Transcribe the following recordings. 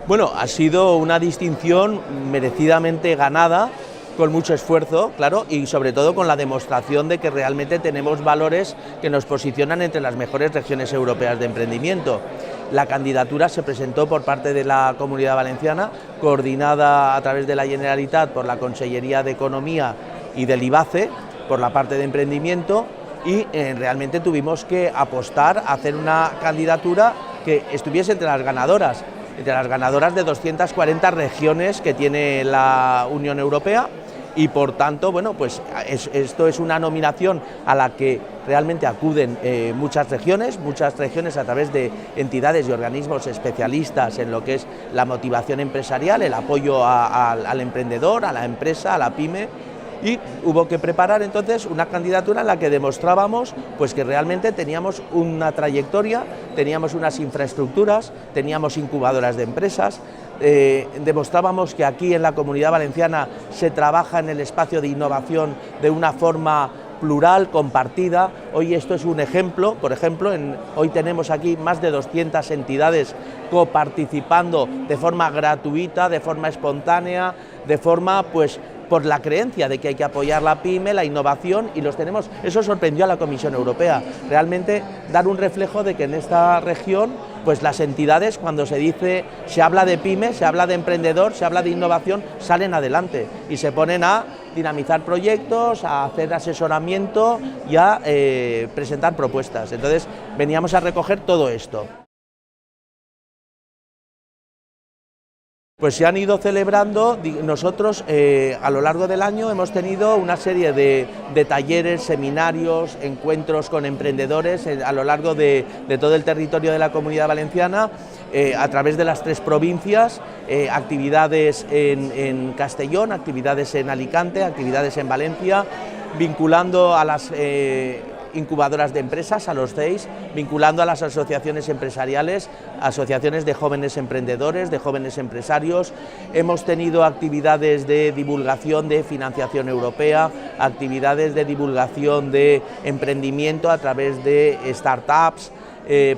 Bueno, ha sido una distinción merecidamente ganada, con mucho esfuerzo, claro, y sobre todo con la demostración de que realmente tenemos valores que nos posicionan entre las mejores regiones europeas de emprendimiento. La candidatura se presentó por parte de la Comunidad Valenciana, coordinada a través de la Generalitat por la Consellería de Economía y del IBACE, por la parte de emprendimiento, y realmente tuvimos que apostar a hacer una candidatura que estuviese entre las ganadoras de 240 regiones que tiene la Unión Europea. Y por tanto, bueno, pues esto es una nominación a la que realmente acuden muchas regiones a través de entidades y organismos especialistas en lo que es la motivación empresarial, el apoyo al emprendedor, a la empresa, a la pyme. Y hubo que preparar entonces una candidatura en la que demostrábamos pues que realmente teníamos una trayectoria, teníamos unas infraestructuras, teníamos incubadoras de empresas, demostrábamos que aquí en la Comunidad Valenciana se trabaja en el espacio de innovación de una forma plural, compartida. Hoy esto es un ejemplo, por ejemplo, hoy tenemos aquí más de 200 entidades coparticipando de forma gratuita, de forma espontánea, de forma pues por la creencia de que hay que apoyar la pyme, la innovación, y los tenemos. Eso sorprendió a la Comisión Europea, realmente dar un reflejo de que en esta región pues las entidades, cuando se habla de pyme, se habla de emprendedor, se habla de innovación, salen adelante y se ponen a dinamizar proyectos, a hacer asesoramiento y a presentar propuestas. Entonces veníamos a recoger todo esto. Pues se han ido celebrando, nosotros a lo largo del año hemos tenido una serie de talleres, seminarios, encuentros con emprendedores a lo largo de todo el territorio de la Comunidad Valenciana, a través de las 3 provincias, actividades en Castellón, actividades en Alicante, actividades en Valencia, vinculando a las incubadoras de empresas, a los CEIs, vinculando a las asociaciones empresariales, asociaciones de jóvenes emprendedores, de jóvenes empresarios. Hemos tenido actividades de divulgación de financiación europea, actividades de divulgación de emprendimiento a través de startups,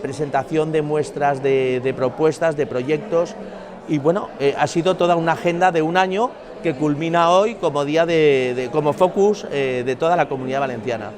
presentación de muestras de propuestas, de proyectos, y bueno, ha sido toda una agenda de un año que culmina hoy como día como focus de toda la Comunidad Valenciana.